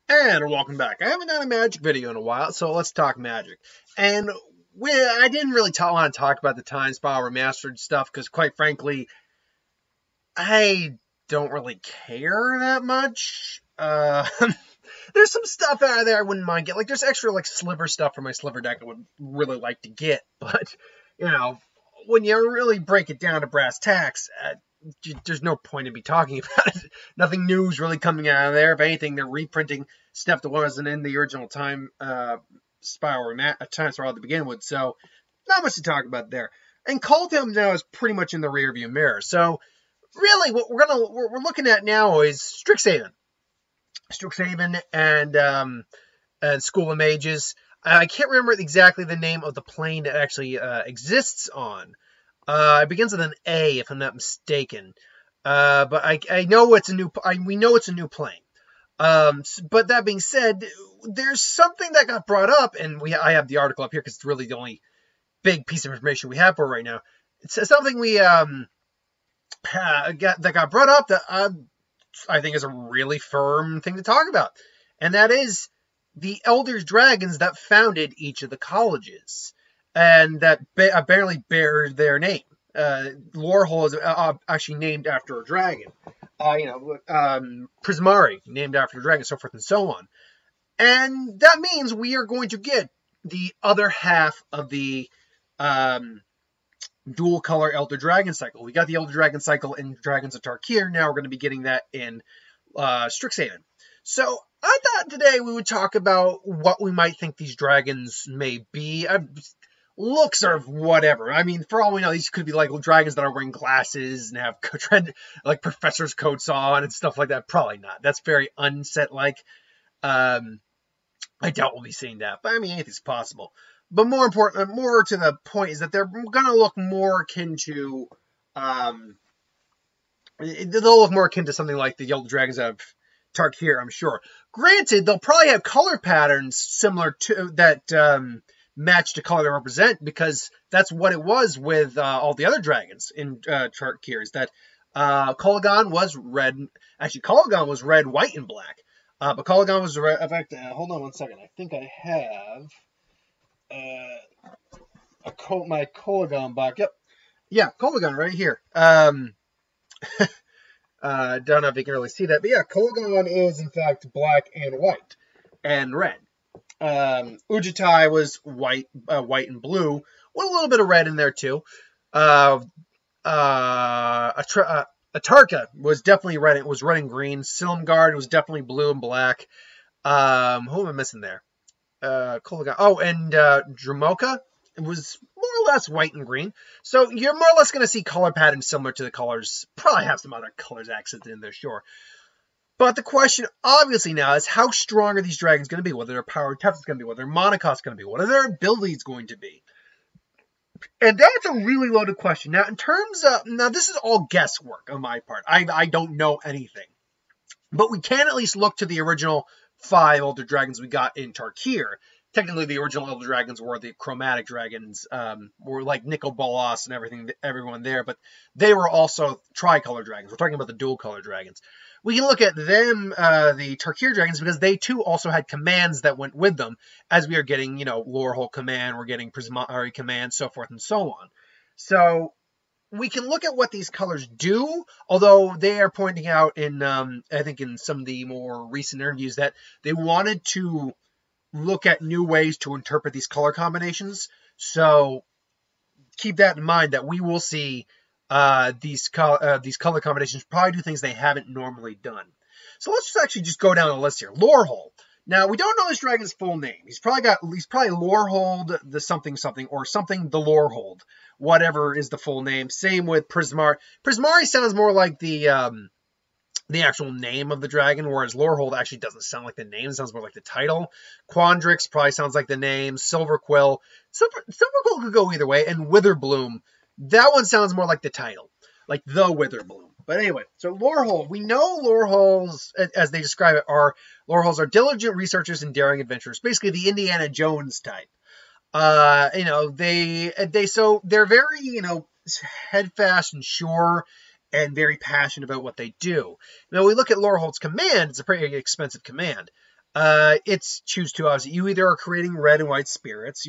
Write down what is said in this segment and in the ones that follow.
And welcome back. I haven't done a magic video in a while, so let's talk magic. And I didn't really want to talk about the Time Spiral Remastered stuff because, quite frankly, I don't really care that much. There's some stuff out of there I wouldn't mind getting. Like, there's extra, sliver stuff for my sliver deck I would really like to get. But, when you really break it down to brass tacks, there's no point in me talking about it. Nothing new is really coming out of there. If anything, they're reprinting stuff that wasn't in the original Time Spiral to begin with. So, not much to talk about there. And Caldhelm now is pretty much in the rearview mirror. So, really, what we're looking at now is Strixhaven and School of Mages. I can't remember exactly the name of the plane that actually exists on. It begins with an A, if I'm not mistaken. But I know it's a new. We know it's a new plane. But that being said, there's something that got brought up, and I have the article up here because it's really the only big piece of information we have for right now. It's something we that got brought up that I think is a really firm thing to talk about, and that is the Elder Dragons that founded each of the colleges, and that apparently bear their name. Lorehold is actually named after a dragon. Prismari, named after a dragon, so forth and so on. And that means we are going to get the other half of the dual color Elder Dragon cycle. We got the Elder Dragon cycle in Dragons of Tarkir. Now we're going to be getting that in Strixhaven. So I thought today we would talk about what we might think these dragons may be. Looks or whatever. I mean, for all we know, these could be like dragons that are wearing glasses and have like professor's coats on and stuff like that. Probably not. That's very unset-like. I doubt we'll be seeing that, but I mean, anything's possible. But more important, more to the point, is that they're going to look more akin to, they'll look more akin to something like the Elder Dragons of Tarkir, I'm sure. Granted, they'll probably have color patterns similar to that, match the color they represent, because that's what it was with all the other dragons in Tarkir, is that Kolaghan was red. Actually, Kolaghan was red, white, and black. But Kolaghan was red. In fact, hold on one second. I think I have my Kolaghan box. Yep. Yeah, Kolaghan right here. Don't know if you can really see that, but yeah, Kolaghan is in fact black and white and red. Ujitai was white and blue, with a little bit of red in there too. Atarka was definitely red. It was red and green. Silumgard was definitely blue and black. Who am I missing there? Kolaghan. Oh, and Dramoka was more or less white and green. So you're more or less going to see color patterns similar to the colors. Probably have some other colors accented in there, sure. But the question, obviously, now is how strong are these dragons going to be? Whether their power toughness is going to be, whether their mana cost is going to be, what are their abilities going to be? And that's a really loaded question. Now, in terms of, this is all guesswork on my part. I don't know anything. But we can at least look to the original 5 Elder Dragons we got in Tarkir. Technically, the original Elder Dragons were the chromatic dragons, were like Nicol Bolas and everyone there, but they were also tricolor dragons. We're talking about the dual color dragons. We can look at them, the Tarkir dragons, because they too also had commands that went with them, as we are getting, Lorehold command, we're getting Prismari command, so forth and so on. So we can look at what these colors do, although they are pointing out in, I think in some of the more recent interviews, that they wanted to look at new ways to interpret these color combinations. So keep that in mind, that we will see these color combinations probably do things they haven't normally done. So let's actually just go down the list here. Lorehold. Now, we don't know this dragon's full name. He's probably Lorehold the something something, or something the Lorehold, whatever is the full name. Same with Prismari. Prismari sounds more like the actual name of the dragon, whereas Lorehold actually doesn't sound like the name. It sounds more like the title. Quintrix probably sounds like the name. Silver Quill could go either way. And Witherbloom, that one sounds more like the title, like the Witherbloom. But anyway, so Lorehold, we know Loreholds, as they describe it, Loreholds are diligent researchers and daring adventurers, basically the Indiana Jones type. They're very, headfast and sure, and very passionate about what they do. Now, we look at Lorehold's command. It's a pretty expensive command. It's choose two, obviously. You either are creating red and white spirits,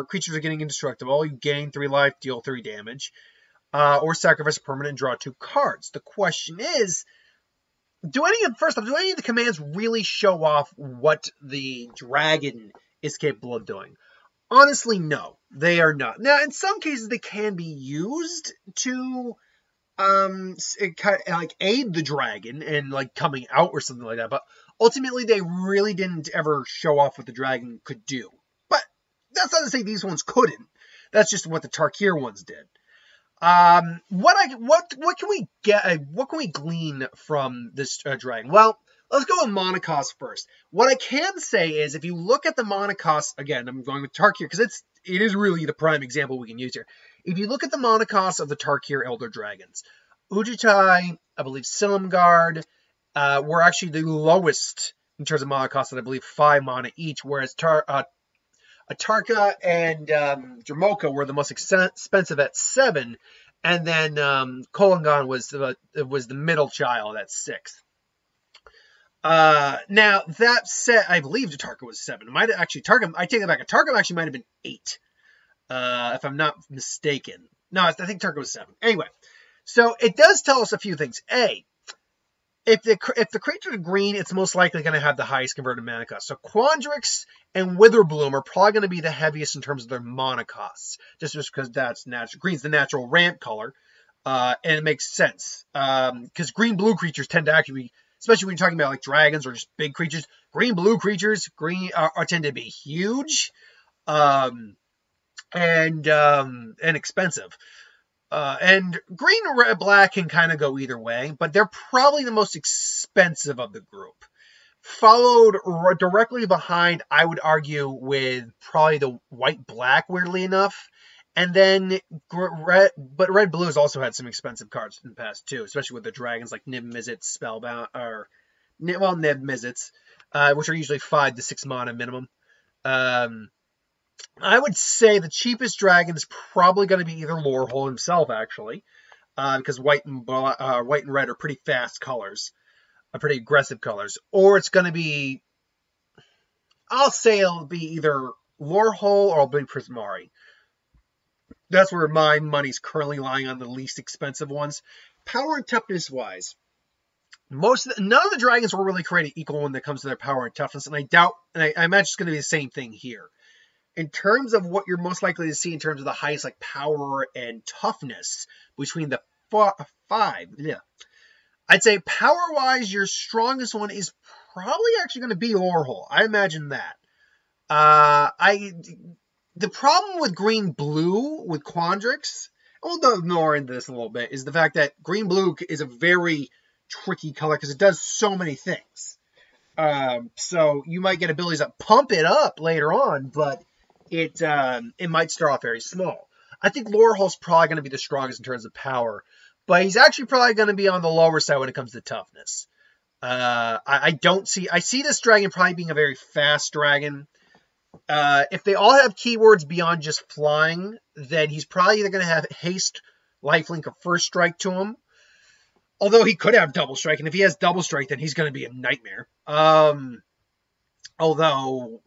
creatures are getting indestructible, you gain 3 life, deal 3 damage, or sacrifice a permanent and draw 2 cards. The question is, do any of the commands really show off what the dragon is capable of doing? Honestly, no, they are not. Now, in some cases, they can be used to aid the dragon and like coming out or something like that, but ultimately they really didn't ever show off what the dragon could do. But that's not to say these ones couldn't. That's just what the Tarkir ones did. What can we glean from this dragon? Well, let's go with Monocost first. What I can say is, if you look at the Monocost, again, I'm going with Tarkir because it is really the prime example we can use here. If you look at the Monocost of the Tarkir Elder Dragons, Ujitai, I believe Silumgard, were actually the lowest in terms of Monocost, and I believe 5 mana each, whereas Atarka and Dramoka were the most expensive at 7, and then Kolangan was the middle child at 6. Now that said, I believe Atarka was 7. I take it back. Atarka actually might have been 8, if I'm not mistaken. No, I think Atarka was 7. Anyway, so it does tell us a few things. A, if the creature is green, it's most likely going to have the highest converted mana cost. So Quintrix and Witherbloom are probably going to be the heaviest in terms of their mana costs, just because that's natural. Green's the natural ramp color, and it makes sense because green-blue creatures tend to actually be, especially when you're talking about like dragons or just big creatures. Green-blue creatures tend to be huge, and expensive. And green, red, black can kind of go either way, but they're probably the most expensive of the group. Followed directly behind, I would argue, with probably the white-black, weirdly enough. And then red-blue has also had some expensive cards in the past, too, especially with the dragons like Niv-Mizzet, Spellbound, Niv-Mizzets, which are usually 5 to 6 mana minimum. I would say the cheapest dragon is probably going to be either Lorehold himself, actually, because white and red are pretty fast colors, pretty aggressive colors. Or it's going to be, I'll say it'll be either Lorehold or it'll be Prismari. That's where my money's currently lying on the least expensive ones. Power and toughness wise, none of the dragons were really created equal when it comes to their power and toughness, and I imagine it's going to be the same thing here. In terms of what you're most likely to see in terms of the highest like power and toughness between the 5, I'd say power-wise, your strongest one is probably actually going to be Lorehold. I imagine that. The problem with green-blue with Quintrix, we'll go more into this a little bit, is the fact that green-blue is a very tricky color because it does so many things. So you might get abilities that pump it up later on, but it might start off very small. I think Lorehold's probably going to be the strongest in terms of power, but he's actually probably going to be on the lower side when it comes to toughness. I see this dragon probably being a very fast dragon. If they all have keywords beyond just flying, then he's probably either going to have haste, lifelink, or first strike to him. Although he could have double strike, and if he has double strike, then he's going to be a nightmare. Although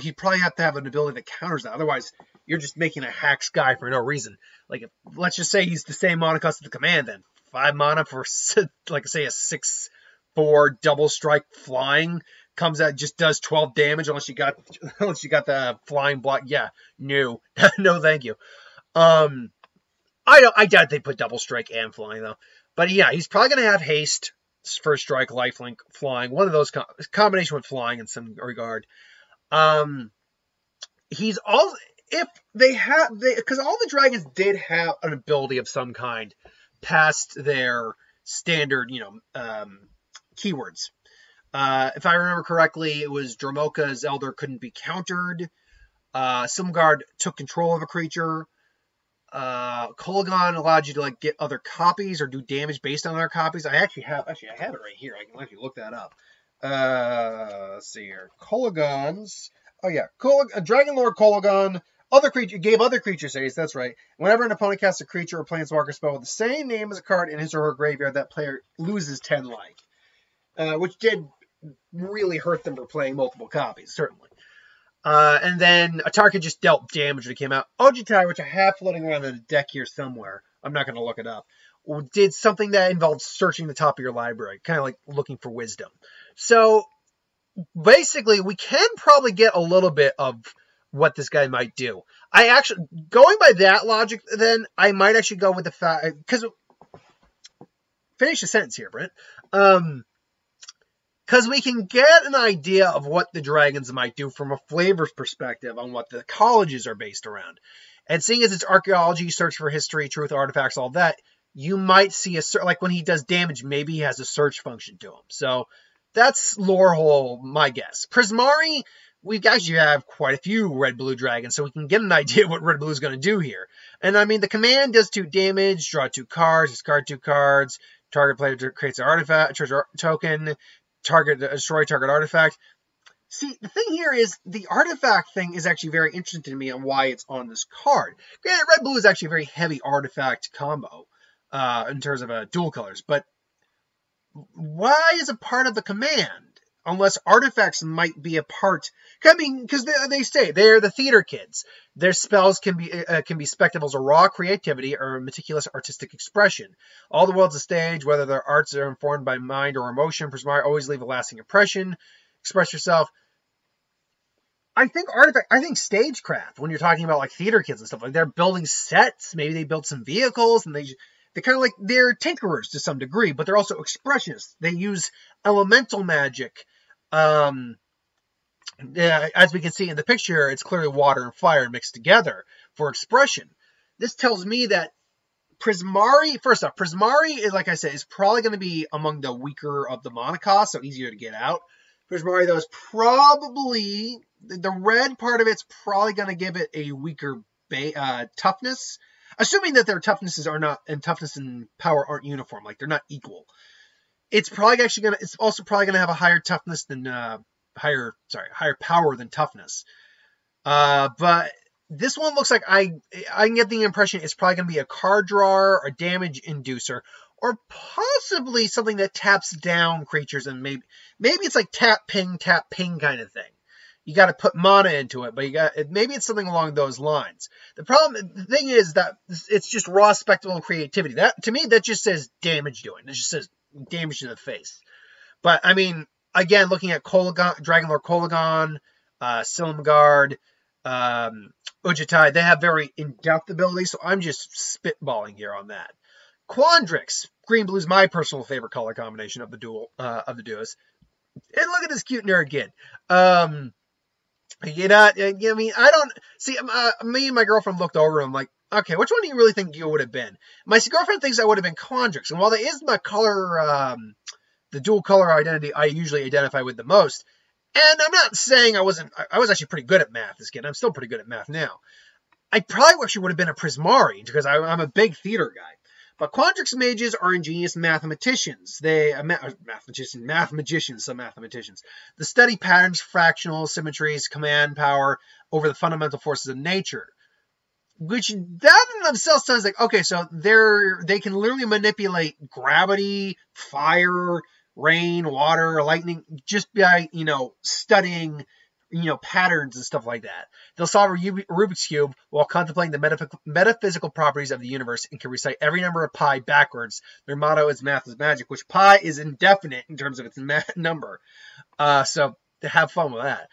he'd probably have to have an ability that counters that. Otherwise, you're just making a hacks guy for no reason. Like, let's just say he's the same mana cost of the command, then 5 mana for, like, say, a 6/4 double strike flying comes out, just does 12 damage unless you got the flying block. Yeah, no, no, thank you. I doubt they put double strike and flying though. But yeah, he's probably gonna have haste, first strike, lifelink, flying. One of those combination with flying in some regard. He's all because all the dragons did have an ability of some kind past their standard, keywords. If I remember correctly, it was Dramoka's Elder couldn't be countered. Silumgard took control of a creature. Kolangan allowed you to like get other copies or do damage based on other copies. I have it right here. I can actually look that up. Let's see here. Kolangan's. Oh yeah, Dragon Lord Kolangan. Gave other creatures haste. That's right. Whenever an opponent casts a creature or planeswalker spell with the same name as a card in his or her graveyard, that player loses 10 life. Which did really hurt them for playing multiple copies, certainly. And then Atarka just dealt damage when it came out. Ojutai, which I have floating around in the deck here somewhere, I'm not going to look it up, did something that involved searching the top of your library, kind of like looking for wisdom. So basically, we can probably get a little bit of what this guy might do. I actually, going by that logic, then I might actually go with the fact, because, finish the sentence here, Brent. Because we can get an idea of what the dragons might do from a flavors perspective on what the colleges are based around. And seeing as it's archaeology, search for history, truth, artifacts, all that, you might see like when he does damage, maybe he has a search function to him. So that's Lorehold, my guess. Prismari, we actually have quite a few red-blue dragons, so we can get an idea what red-blue is going to do here. And I mean, the command does 2 damage, draw 2 cards, discard 2 cards, target player creates an artifact, treasure token, destroy target artifact. See, the thing here is the artifact thing is actually very interesting to me on why it's on this card. Granted, red-blue is actually a very heavy artifact combo in terms of dual colors, but why is it part of the command? Unless artifacts might be a part. I mean, because they say they're the theater kids. Their spells can be spectacles of raw creativity or meticulous artistic expression. All the world's a stage, whether their arts are informed by mind or emotion. Prismari always leave a lasting impression. Express yourself. I think stagecraft, when you're talking about like theater kids and stuff, like they're building sets. Maybe they build some vehicles, and they're kind of like, they're tinkerers to some degree, but they're also expressionists. They use elemental magic. As we can see in the picture, it's clearly water and fire mixed together for expression. This tells me that Prismari, first off, Prismari is, like I said, is probably going to be among the weaker of the mana cost, so easier to get out. Prismari, though, is probably, the red part of it's probably going to give it a weaker toughness, assuming that their toughnesses are not, and toughness and power aren't uniform, like they're not equal. It's probably actually going to, it's also probably going to have a higher toughness than, higher power than toughness. But this one looks like I can get the impression it's probably going to be a card drawer, a damage inducer, or possibly something that taps down creatures, and maybe it's like tap ping kind of thing. You got to put mana into it, but maybe it's something along those lines. The thing is that it's just raw spectacle creativity. That, to me, that just says damage doing. It just says damage to the face. But I mean, again, looking at Dragonlord Kolagon, Silumgard, Ojutai, they have very in-depth abilities, so I'm just spitballing here on that. Quintrix, green blue is my personal favorite color combination of the duos. And look at this cute nerd kid. You know, I mean, I don't see. Me and my girlfriend looked over and I'm like, okay, which one do you really think you would have been? My girlfriend thinks I would have been Quintrix, and while that is my color, the dual color identity I usually identify with the most, and I'm not saying I was actually pretty good at math this kid. I'm still pretty good at math now. I probably actually would have been a Prismari because I'm a big theater guy. But Quintrix mages are ingenious mathematicians. Mathematicians. The study patterns, fractional symmetries, command power over the fundamental forces of nature. Which that in themselves sounds like, okay, so they can literally manipulate gravity, fire, rain, water, lightning, just by, studying, patterns and stuff like that. They'll solve a Rubik's Cube while contemplating the metaphysical properties of the universe and can recite every number of pi backwards. Their motto is math is magic, which pi is indefinite in terms of its number. So to have fun with that.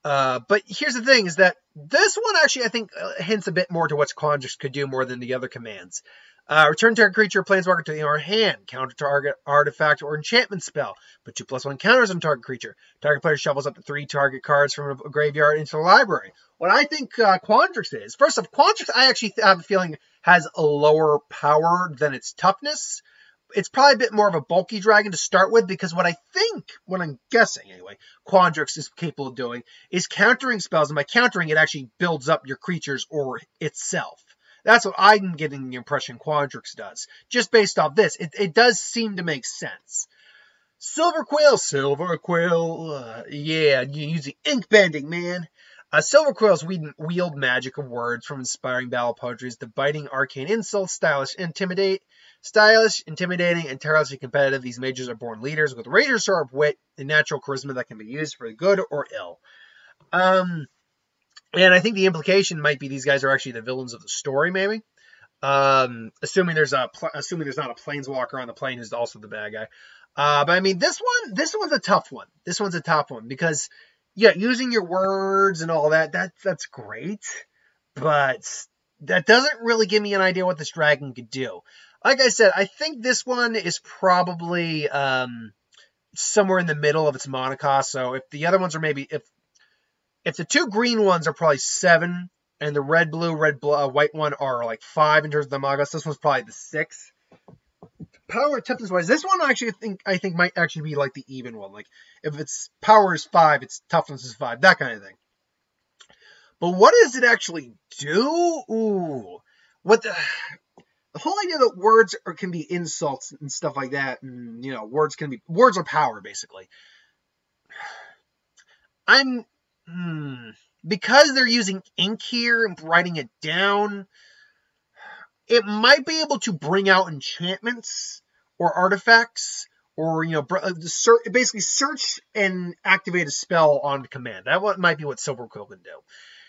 But here's the thing, is that this one actually, I think, hints a bit more to what Quintrix could do more than the other commands. Return target creature or planeswalker to your hand. Counter target artifact or enchantment spell. Put 2/1 counters on target creature. Target player shovels up to 3 target cards from a graveyard into the library. What I think Quintrix is, first off, Quintrix I actually have a feeling has a lower power than its toughness. It's probably a bit more of a bulky dragon to start with, because what I'm guessing anyway, Quintrix is capable of doing is countering spells, and by countering it actually builds up your creatures or itself. That's what I'm getting the impression Quintrix does. Just based off this, it does seem to make sense. Silver Quail, yeah, you use the ink bending, man. Silver Quails wield magic of words from inspiring battle poetry, the biting arcane insults, stylish intimidate, Stylish, intimidating, and tirelessly competitive, these mages are born leaders with razor-sharp wit and natural charisma that can be used for good or ill. And I think the implication might be these guys are actually the villains of the story, maybe. Assuming there's not a planeswalker on the plane who's also the bad guy. But I mean, this one's a tough one. This one's a tough one because, yeah, using your words and all that's great, but that doesn't really give me an idea what this dragon could do. Like I said, I think this one is probably somewhere in the middle of its mana cost. So if the other ones are maybe if the 2 green ones are probably 7 and the red, blue, white one are like 5 in terms of the mana cost, this one's probably the 6. Power toughness wise, this one actually I think might actually be like the even one. Like if its power is 5, its toughness is 5, that kind of thing. But what does it actually do? Ooh, what the whole idea that words can be insults and stuff like that, and words are power basically. Because they're using ink here and writing it down, it might be able to bring out enchantments or artifacts, or basically search and activate a spell on command. That might be what Silver Quill can do.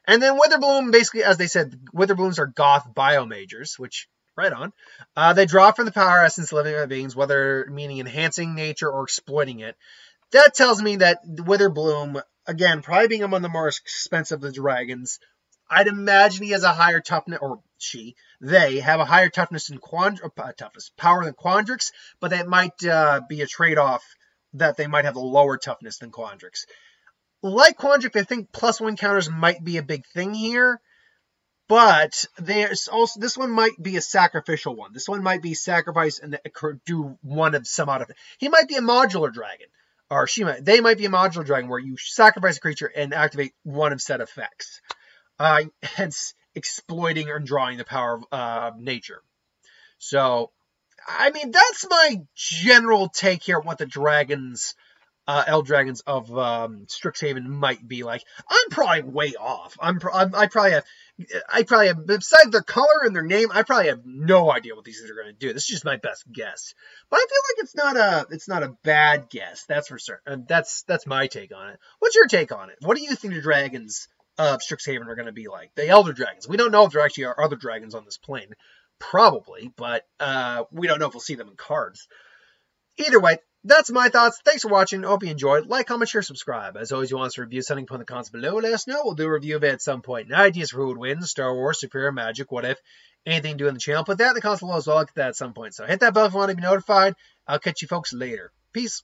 And then Witherbloom, basically, as they said, Witherblooms are goth biomagers, which, right on. They draw from the power essence of living beings, whether meaning enhancing nature or exploiting it. That tells me that Witherbloom, again, probably being among the more expensive of the dragons, I'd imagine he has a higher toughness, or they have a higher toughness and power than Quintrix, but that might be a trade-off that they might have a lower toughness than Quintrix. Like Quintrix, I think +1 counters might be a big thing here, but there's also this one might be a sacrificial one. This one might be sacrifice and do one of some out of it. He might be a modular dragon, or they might be a modular dragon where you sacrifice a creature and activate one of set effects. Hence exploiting or drawing the power of nature. So, I mean, that's my general take here on what the dragons, Dragons of Strixhaven might be like. I'm probably way off. I probably have, besides their color and their name, I probably have no idea what these things are going to do. This is just my best guess. But I feel like it's not a bad guess. That's for certain. That's my take on it. What's your take on it? What do you think the dragons of Strixhaven are going to be like? The Elder Dragons. We don't know if there actually are other dragons on this plane. Probably, but we don't know if we'll see them in cards. Either way, that's my thoughts. Thanks for watching. Hope you enjoyed. Like, comment, share, subscribe. As always, you want us to review something, put in the comments below. Let us know. We'll do a review of it at some point. And ideas for who would win, Star Wars, Superior, Magic, what if, anything to do in the channel. Put that in the comments below as well. I'll get that at some point. So hit that bell if you want to be notified. I'll catch you folks later. Peace.